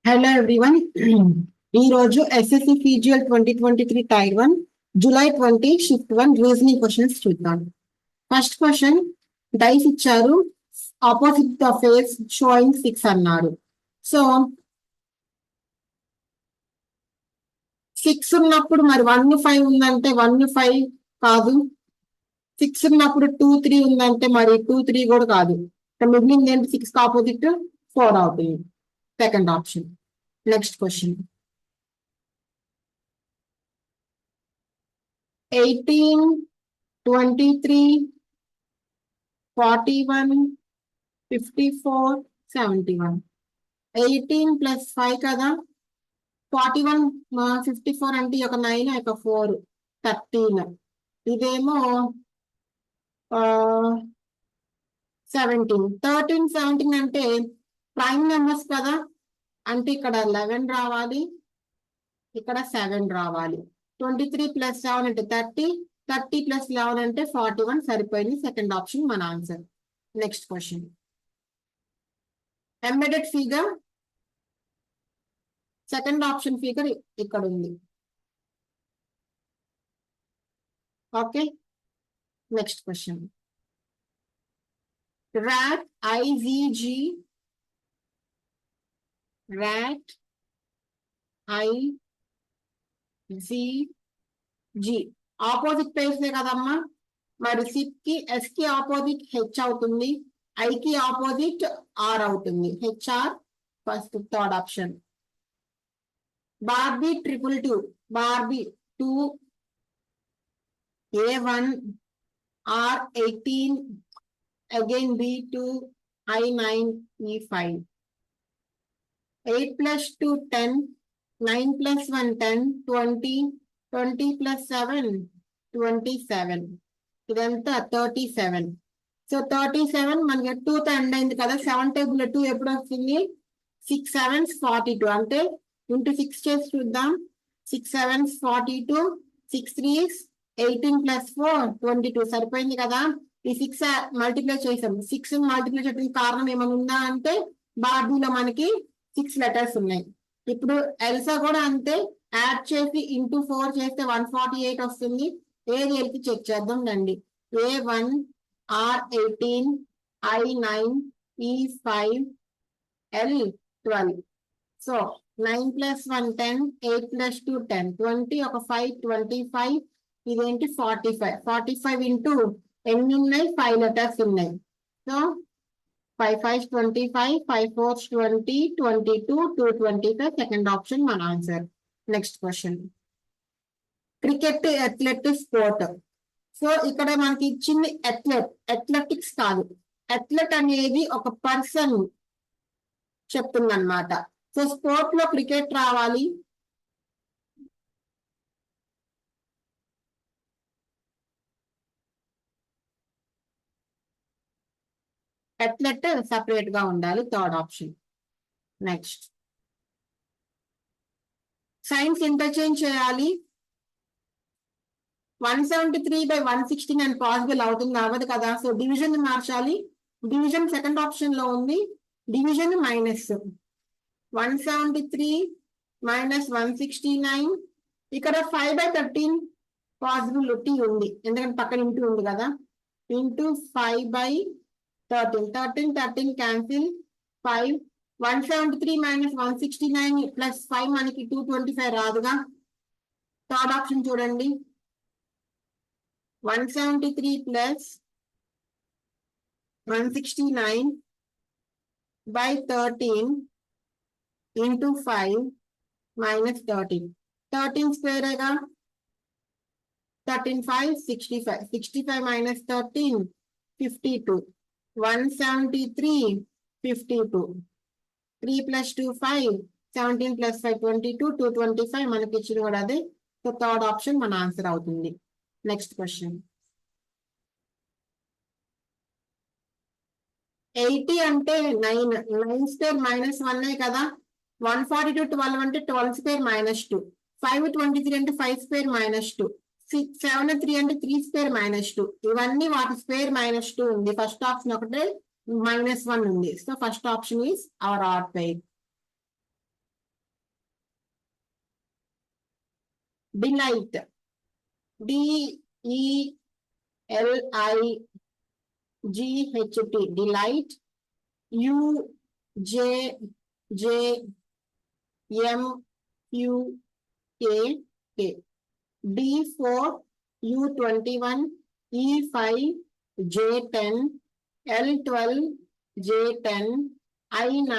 Hello everyone. ఈ రోజు SSC CGL 2023 tier 1 July 20 shift 1 reasoning questions చూద్దాం. ఫస్ట్ క్వశ్చన్, డైస్ ఇచ్చారు, ఆపోజిట్ ద ఫేస్ షోయింగ్ 6 అన్నారు. So 6 ఉన్నప్పుడు మరి 1 5 ఉందంటే 1 5 కాదు. 6 ఉన్నప్పుడు 2 3 ఉందంటే మరి 2 3 కూడా కాదు. మిగిలింది ఏంటి? 6 ఆపోజిట్ 4 అవుతుంది. Second option. Next question, 18, 23, 41, 54, 71. 18 plus 5 కదా, 41 54 అంటే ఒక 9 ఒక 4 13. ఇదేమో 17. 13 17 అంటే ప్రైమ్ నెంబర్స్ కదా, అంటే ఇక్కడ 11 రావాలి, ఇక్కడ 7 రావాలి. 23 ప్లస్ 7 అంటే 30, 30 ప్లస్ 11 అంటే 41. సరిపోయింది. సెకండ్ ఆప్షన్ మన answer. Next question, embedded figure, second option figure ఇక్కడ ఉంది. Okay, next question, rat IZG, rat IZG opposite pairs కదమ్మా. మరి సిప్ కి ఎస్ కి ఆపోజిట్ హెచ్ అవుతుంది, ఐ కి ఆపోజిట్ ఆర్ అవుతుంది. HR first. Third option, Barbie 222, Barbie 2 A1 R18, again B2 I9 E5. 8 plus 2 10, 9 plus 1 10, 20, 20 plus 7 27. ఇదంతా 37. So 37 మనకి 2తో ఎండ్ అయింది కదా. 7 టేబుల్ 2 ఎప్పుడు వస్తుంది? 6 7s 42. అంటే ఇంటూ 6 చేసి చూద్దాం. 6 7s 42, 6 3s 18 plus 4 22. సరిపోయింది కదా. ఈ 6 మల్టిప్లై చేసాం. 6 మల్టిప్లై చేయడానికి కారణం ఏమైనా ఉందా అంటే బార్బీలో మనకి 6 లెటర్స్ ఉన్నాయి. ఇప్పుడు ఎల్సా కూడా అంతే, యాడ్ చేసి ఇంటూ 4 చేస్తే 148 వస్తుంది. ఏది ఎల్కి చెక్ చేద్దాం రండి. A1 R18 I9 E5 L12. So 9 plus 1 10, 8 plus 2 10, 20 ఒక 5 25. ఇదేంటి 45. 45 ఇంటూ ఎన్ని ఉన్నాయి? 5 లెటర్స్ ఉన్నాయి. So 5 5s 25, 5 4s 20, 22, 225. Second option మన answer. Next question, cricket athlete sport. So ఇక్కడ మనకి ఇచ్చింది అథ్లెటిక్స్ కాదు. అథ్లెట్ అనేది ఒక పర్సన్ చెప్తుంది అనమాట. సో స్పోర్ట్ లో క్రికెట్ రావాలి. అథ్లెట్ సపరేట్ గా ఉండాలి. Third option. Next, science interchange చేయాలి. 173/169 పాసిబుల్ అవుతుంది, అవ్వదు కదా. సో డివిజన్ మార్చాలి. డివిజన్ సెకండ్ ఆప్షన్ లో ఉంది. Division minus 173 minus 169. ఇక్కడ 5/13 పాసిబిలిటీ ఉంది, ఎందుకంటే పక్కన ఇంటూ ఉంది కదా. Into 5/13, 13 13 cancel. 5 173 మైనస్ 169 ప్లస్ 5 మనకి 225 రాదుగా. థర్డ్ ఆప్షన్ చూడండి. 173 plus 169/13 into 5 minus 13. 13 స్క్వేరేగా. 13 5 65. 65 minus 13 52. 173 52. 3 plus 2 5, 17 plus 5 22, 225 మనకి ఇచ్చింది కూడా అదే. సో థర్డ్ ఆప్షన్ మన ఆన్సర్ అవుతుంది. నెక్స్ట్ క్వశ్చన్, 80 అంటే 9. 9 స్క్వేర్ మైనస్ 1 కదా. 142 12 అంటే 12 స్క్వేర్ మైనస్ 2. 5 23 అంటే 5 స్క్వేర్ మైనస్ 2. 7 3 అంటే 3 స్క్వేర్ మైనస్ 2. ఇవన్నీ వాటి స్క్వేర్ మైనస్ 2 ఉంది. ఫస్ట్ ఆప్షన్ ఒకటే -1 ఉంది. So first option is our or pair. delight, D-E-L-I-G-H-T, delight, U-J-J-M-U-K-K, D4, U21, E5, J10, L12, J10, I9,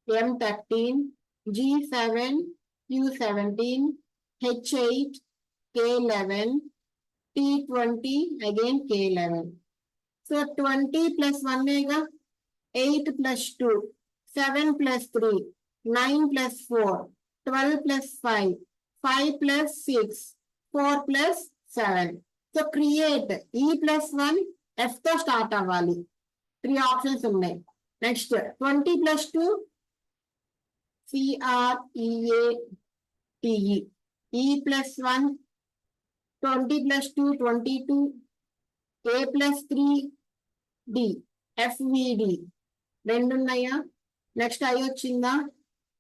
M13, G7, U17, H8, K11, T20, again K11. So 20 plus 1 mega, 8 plus 2, 7 plus 3, 9 plus 4, 12 plus 5, 5 plus 6, 4 plus 7. So create E plus 1, F to start అవ్వాలి. 3 options ఉన్నాయి. Next 20 plus 2, C-R-E-A-T-E. E plus 1, 20 plus 2, 22. A plus 3, D. FVD. రెండు ఉన్నాయా? Next I వచ్చిందా?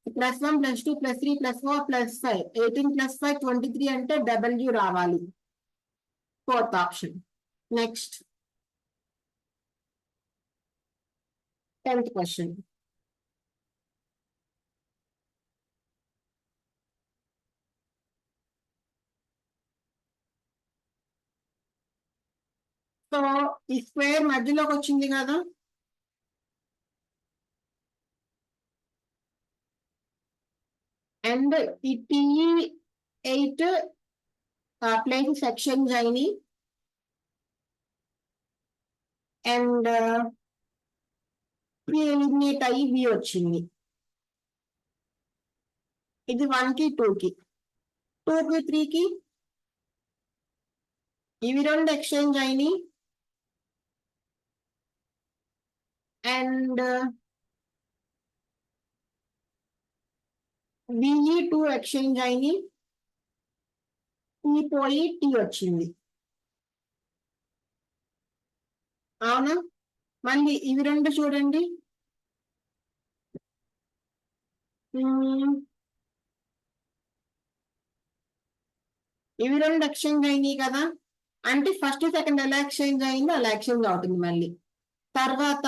Plus 1 plus 2 plus 3 plus 4 plus 5, 18 plus 5 23 అంటే W రావాలి. Fourth option. Next 10th question. So ఈ square మధ్యలోకి వచ్చింది కదా, అండ్ ఈ TE8 ప్లేసెస్ ఎక్స్చేంజ్ అయినాయి, అండ్ ఎలిమినేట్ అయ్యి V వచ్చింది. ఇది 1 కి 2 కి, 2 కి 3 కి ఇవి రెండు ఎక్స్చేంజ్ అయినాయి, అండ్ VE2 ఎక్స్చేంజ్ అయినాయి, T పోయి T వచ్చింది. అవునా? మళ్ళీ ఇవి రెండు చూడండి, ఇవి రెండు ఎక్స్చేంజ్ అయినాయి కదా, అంటే ఫస్ట్ సెకండ్ ఎలా ఎక్స్చేంజ్ అయిందో అలా ఎక్స్చేంజ్ అవుతుంది మళ్ళీ. తర్వాత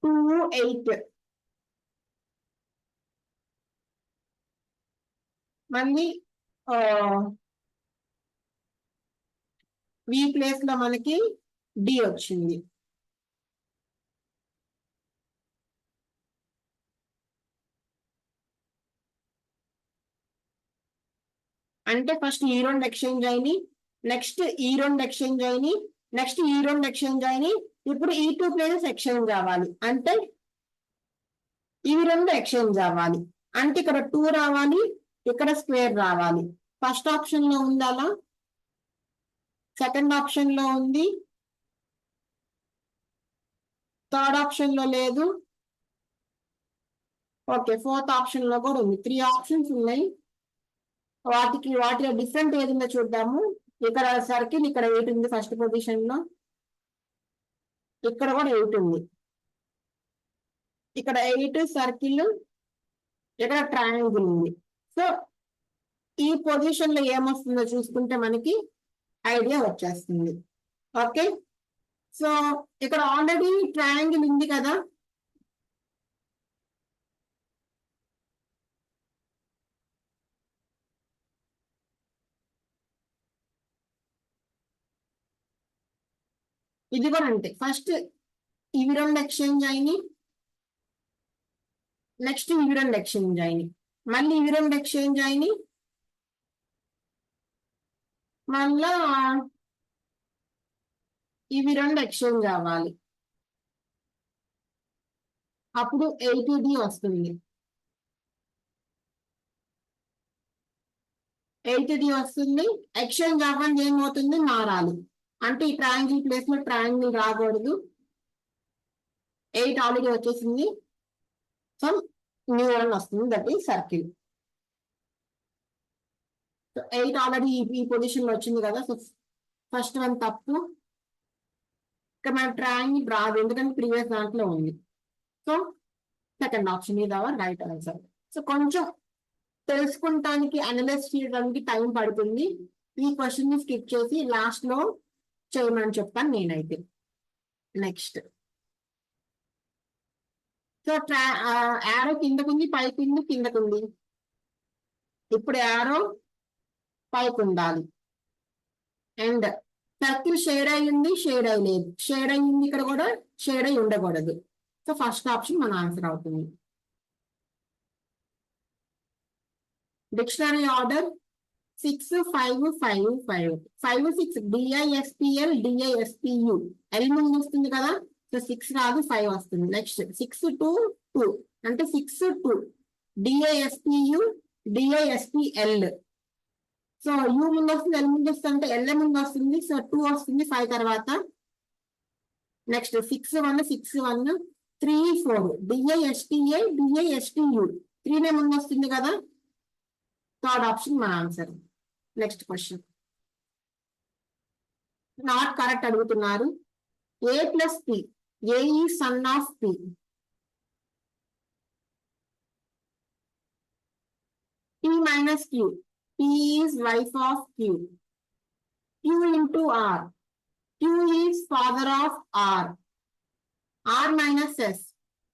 2 8 మళ్ళీ V ప్లేస్ లో మనకి D వచ్చింది. అంటే ఫస్ట్ ఈ రెండు ఎక్స్చేంజ్ అయినాయి, నెక్స్ట్ ఈ రెండు ఎక్స్చేంజ్ అయినాయి, నెక్స్ట్ ఈ రెండు ఎక్స్చేంజ్ అయినాయి, ఇప్పుడు ఈ 2 ప్లేసెస్ ఎక్స్చేంజ్ అవ్వాలి, అంటే ఇవి రెండు ఎక్స్చేంజ్ అవ్వాలి, అంటే ఇక్కడ 2 రావాలి, ఇక్కడ స్క్వేర్ రావాలి. ఫస్ట్ ఆప్షన్ లో ఉంది అలా, సెకండ్ ఆప్షన్ లో ఉంది, థర్డ్ ఆప్షన్ లో లేదు, ఓకే ఫోర్త్ ఆప్షన్ లో కూడా ఉంది. 3 ఆప్షన్స్ ఉన్నాయి. వాటిలో డిఫరెంట్ ఏదైనా చూద్దాము. ఇక్కడ సర్కిల్ ఇక్కడ 8 ఉంది ఫస్ట్ పొజిషన్ లో, ఇక్కడ కూడా 8 ఉంది, ఇక్కడ 8 సర్కిల్, ఇక్కడ ట్రయాంగిల్ ఉంది. సో ఈ పొజిషన్ లో ఏమొస్తుందో చూసుకుంటే మనకి ఐడియా వచ్చేస్తుంది. ఓకే, సో ఇక్కడ ఆల్రెడీ ట్రయాంగిల్ ఉంది కదా, ఇది కూడా అంతే. ఫస్ట్ ఇవి రెండు ఎక్స్చేంజ్ అయినాయి, నెక్స్ట్ ఇవి రెండు ఎక్స్చేంజ్ అయినాయి, మళ్ళీ ఇవి రెండు ఎక్స్చేంజ్ అయినాయి, మళ్ళా ఇవి రెండు ఎక్స్చేంజ్ అవ్వాలి, అప్పుడు 80D వస్తుంది. 80D వస్తుంది. ఎక్స్చేంజ్ అవ్వండి ఏమవుతుంది, మారాలి, అంటే ఈ ట్రయాంగిల్ ప్లేస్ లో ట్రయాంగిల్ రాకూడదు. 8 ఆల్రెడీ వచ్చేసింది, సమ్ న్యూ వన్ వస్తుంది, దట్ ఈస్ సర్కిల్. 8 ఆల్రెడీ ఈ పొజిషన్ లో వచ్చింది కదా, సో ఫస్ట్ వన్ తప్పు. ఇక్కడ మన ట్రయాంగిల్ రాదు, ఎందుకంటే ప్రీవియస్ దాంట్లో ఉంది. సో సెకండ్ ఆప్షన్ ఇది అవర్ రైట్ ఆన్సర్. సో కొంచెం తెలుసుకుంటానికి అనలైజ్ చేయడానికి టైం పడుతుంది. ఈ క్వశ్చన్ ని స్కిప్ చేసి లాస్ట్ లో చేయమని చెప్తాను నేనైతే. నెక్స్ట్ సో యారో కిందకుంది, పైకి ఉంది, కిందకుంది. ఇప్పుడు యారో పైకి ఉండాలి. అండ్ సర్కిల్ షేడ్ అయ్యింది, షేడ్ అయ్యలేదు. షేడ్ అయ్యింది ఇక్కడ కూడా, షేడ్ అయి ఉండకూడదు. సో ఫస్ట్ ఆప్షన్ మన ఆన్సర్ అవుతుంది. Dictionary order 6 5 5 5 5 6 DISPL DISPU L ముందు వస్తుంది కదా. సో 6 రాదు, 5 వస్తుంది. నెక్స్ట్ 6 2 2 అంటే 6 2 DISPU DISPL. సో యూ ముందు వస్తుంది, ఎల్ ముందు వస్తుంది అంటే ఎల్ ముందు వస్తుంది. సో 2 వస్తుంది 5 తర్వాత. నెక్స్ట్ 6 1 6 1 3 4 DISTA DISTU 3 ముందు వస్తుంది కదా. థర్డ్ ఆప్షన్ మన answer. Next question not correct అడుగుతున్నారు. A plus P, A is son of P. P minus Q, P is wife of Q. Q into R, Q is father of R. R minus S,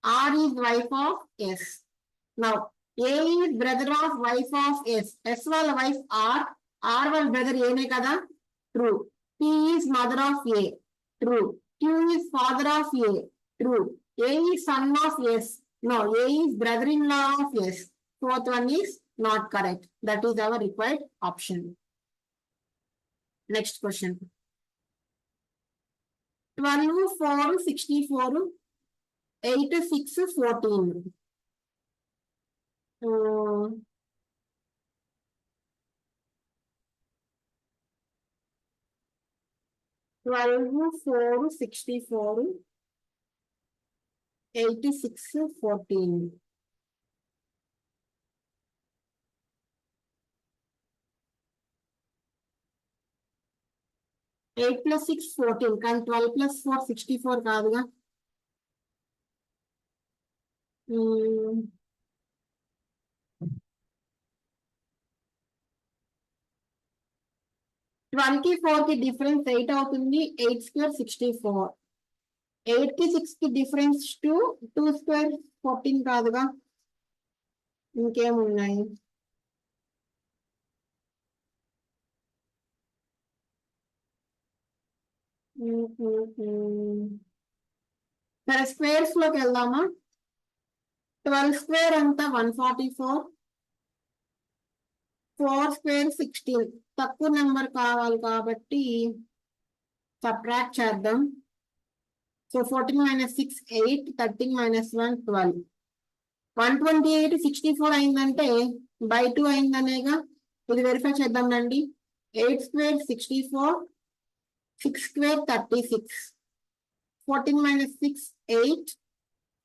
R is wife of S. Now A is brother of wife of S. S వాళ్ళ wife R, R వాళ్ళ brother ఏనే కదా. True. P is mother of A. True. Q is father of A. True. A is son of S. No, A is brother-in-law of S. Fourth one is not correct. That is our required option. Next question. 12 4 64 8 6 14. 12 4 64 86 14. Eight plus 6 14, కానీ 12 plus 4 64 కాదుగా. 12 కి 4 కి difference 8 అవుతుంది. 8 square 64. 8 కి 6 కి difference 2, 2 square 14 కాదుగా. ఇంకేమున్నాయి? సరే స్క్వేర్స్ లోకి వెళ్దామా. 12 స్క్వేర్ అంతా 144, 4 స్క్వేర్ 16. తక్కువ నెంబర్ కావాలి కాబట్టి సబ్ట్రాక్ట్ చేద్దాం. So 14 minus 6 8, 13 minus 1 12. 128 64 అయిందంటే బై 2 అయిందనేగా. ఇది వెరిఫై చేద్దాం రండి. 8 square 64, 6 square 36, 14 minus 6 8,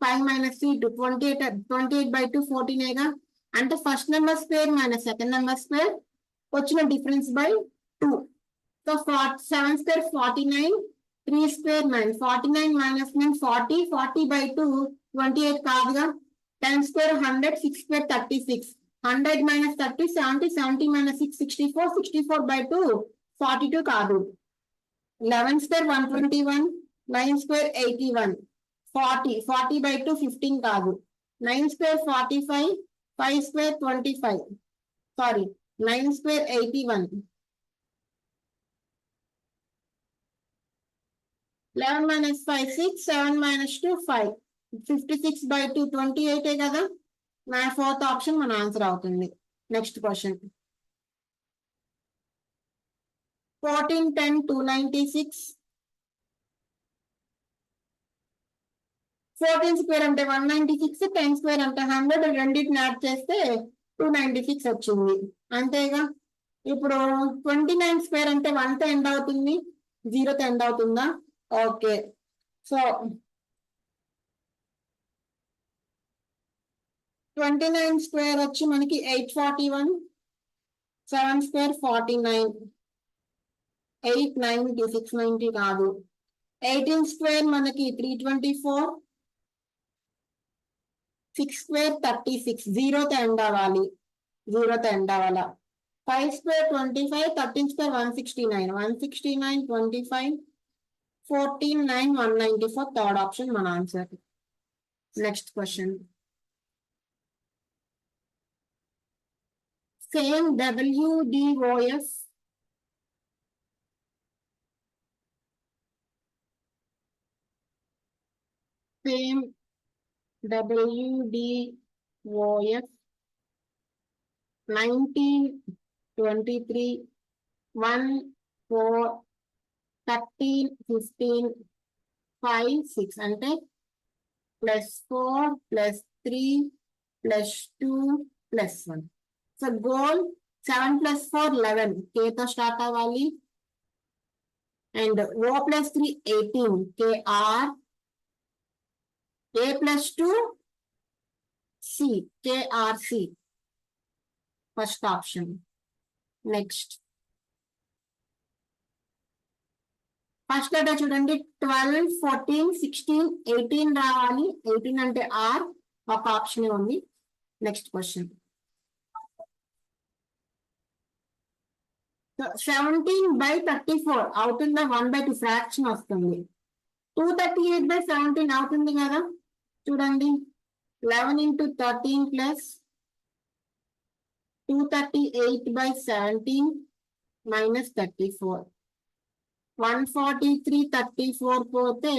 5 minus 3 2, 28 by 2 14ఏగా. అంటే first number square minus second number square వచ్చిన difference by 2. So 7 square 49, 3 square 9, 49 minus 9 40, 40 by 2 28 కాదుగా. 10 square 100, 6 square 36, 100 minus 30 70, 70 minus 6 64, 64 by 2 42 కాదు. 11 స్క్వేర్ 121, 9 స్క్వేర్ 81, 40, 40 బై 2 15 కాదు. 9 square 45, 5 square 25, sorry 9 square 81, 11 minus 5 6, 7 minus 2 5, 56 by 2 28 కదా. నా fourth option మన answer అవుతుంది. Next question 14 10 296. 14 square అంటే 196, 10 square అంటే 100. రెండింటిని యాడ్ చేస్తే 296 వచ్చింది అంతేగా. ఇప్పుడు 29 స్క్వేర్ అంటే 1తో ఎండ్ అవుతుంది, 0తో ఎండ్ అవుతుందా? ఓకే. సో 29 స్క్వేర్ వచ్చి మనకి 841, 7 స్క్వేర్ 49, 890, 690 కాదు. 18 స్క్వేర్ మనకి 324, 6 square 36, 0 తో ఎండ్ అవ్వాలి, 0 తో ఎండ్ అవ్వాలా. 5 square 25, 13 square 169, 169, 25, 14, 9, 194, థర్డ్ ఆప్షన్ మన answer. Next question. Same WDOF same WDOF 19, 23, 1, 4, 13, 15, 5, 6 అంటే +4 +3 +2 +1. సో గోల్ 7 + 4 11, K తో స్టార్ట్ అవ్వాలి. And O + 3 18, KR. A + 2 C, KRC. First option. Next first letter చూడండి, 12, 14, 16, 18 రావాలి. 18 అంటే R, ఒక ఆప్షన్ ఉంది. Next question. 17/34 అవుతుందా? 1/2 ఫ్రాక్షన్ వస్తుంది. 238/17 అవుతుంది కదా, చూడండి. 11 × 13 + 238/17 -34. 143, 34 పోతే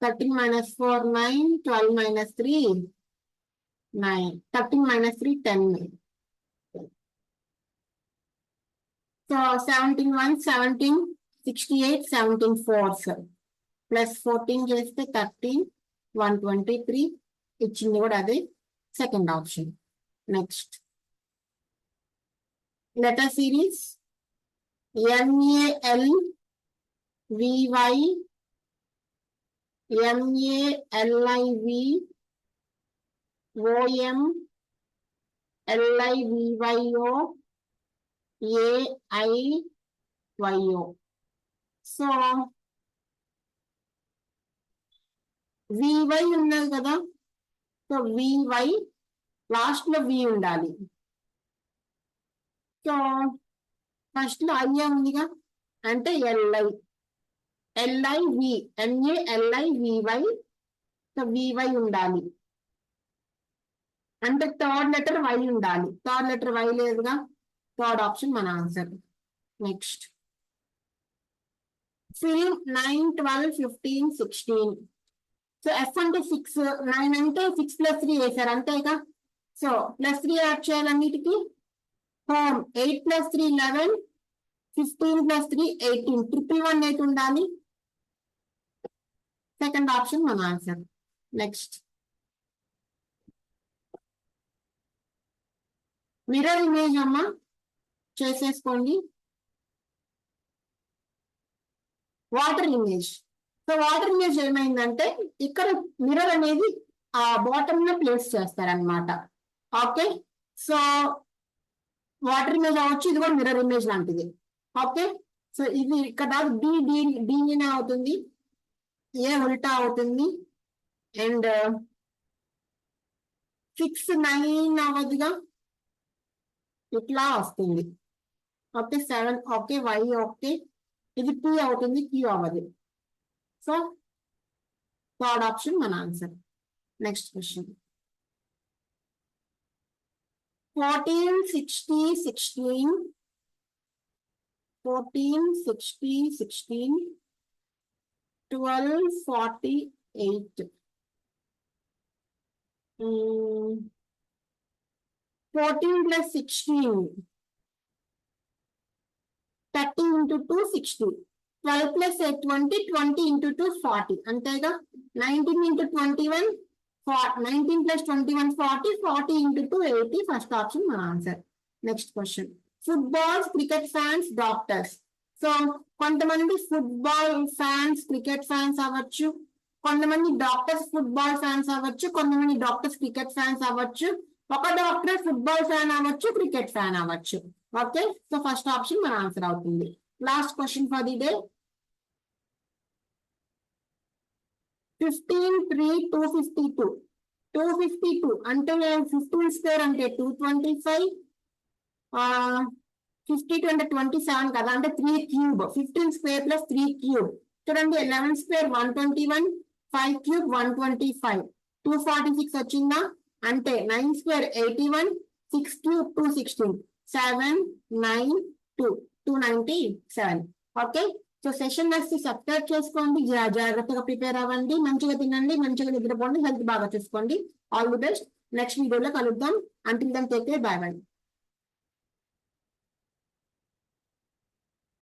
13 - 4 9, 12 - 3 9, 13 - 3 10. సో 17 1 17, 68, 17 4s +14 చేస్తే 13, 123 ఇచ్చింది కూడా అదే, second option. Next letter series NAL VY MALIV OM LIVYO AIYO. So VY ఉన్నది కదా, సో VY లాస్ట్ లో V ఉండాలి. సో ఫస్ట్ లో ఐ ఉందిగా, అంటే LIV MALIVY, సో VY ఉండాలి. అంటే థర్డ్ లెటర్ Y ఉండాలి. థర్డ్ లెటర్ Y లేదుగా, థర్డ్ ఆప్షన్ మన answer. Next fill 9, 12, 15, 16. So F అంటే 6, 9 అంటే 6 + 3 వేసారు అంతేగా. So +3 add చేయాలన్నిటికీ. హోమ్ 8 + 3 11, 15 + 3 18, 118 ఉండాలి. సెకండ్ ఆప్షన్ మన ఆన్సర్. నెక్స్ట్ మిర్రర్ ఇమేజ్ అమ్మ చేసేసుకోండి. Water image. So water image ఏమైందంటే ఇక్కడ మిర్రర్ అనేది ఆ బాటమ్ లో ప్లేస్ చేస్తారనమాట. ఓకే, సో వాటర్ ఇమేజ్ అవ్వచ్చు, ఇది కూడా మిర్రర్ ఇమేజ్ లాంటిది. ఓకే, సో ఇది ఇక్కడ డి అవుతుంది, ఏ ఉల్టా అవుతుంది. అండ్ 6 9 అవ్వదుగా, ఇట్లా వస్తుంది. ఓకే 7, ఓకే Y, ఓకే ఇది P అవుతుంది, Q అవ్వదు. సో థర్డ్ ఆప్షన్ మన ఆన్సర్. Next question. 14, 60, 16, 14, 60, 16, 12, 48. 14 + 16, 30 × 2 60, 12 + 8 20, 20 × 2 40 అంతేగా. 19 × 21 19 + 21 40, 40 × 2 80, ఫస్ట్ ఆప్షన్ మన answer. Next question. Footballs, cricket fans, doctors. So కొంతమంది ఫుట్బాల్ ఫ్యాన్స్ క్రికెట్ ఫ్యాన్స్ అవ్వచ్చు, కొంతమంది డాక్టర్స్ ఫుట్బాల్ ఫ్యాన్స్ అవ్వచ్చు, కొంతమంది డాక్టర్స్ క్రికెట్ ఫ్యాన్స్ అవ్వచ్చు, ఒక డాక్టర్ ఫుట్బాల్ ఫ్యాన్ అవ్వచ్చు, క్రికెట్ ఫ్యాన్ అవ్వచ్చు. ఓకే, సో ఫస్ట్ ఆప్షన్ మన ఆన్సర్ అవుతుంది. Last question for the day. 15, 3, 252. 252 అంటే 15 స్క్వేర్ అంటే 225, 52 అంటే 27 కదా, అంటే 3 క్యూబ్. 15 square plus 3 cube. చూడండి 11 స్క్వేర్ 121, 5 క్యూబ్ 125, 246 వచ్చిందా, అంటే 9 square 81, 6 cube 216, 7 9 2 297. Okay, so session next subscribe చేసుకోండి, జాగ్రత్తగా ప్రిపేర్ అవ్వండి, మంచిగా తినండి, మంచిగా నిద్రపోండి, హెల్త్ బాగా చూసుకోండి. All the best. నెక్స్ట్ వీడియోలో కలుద్దాం. Until then take care, bye by.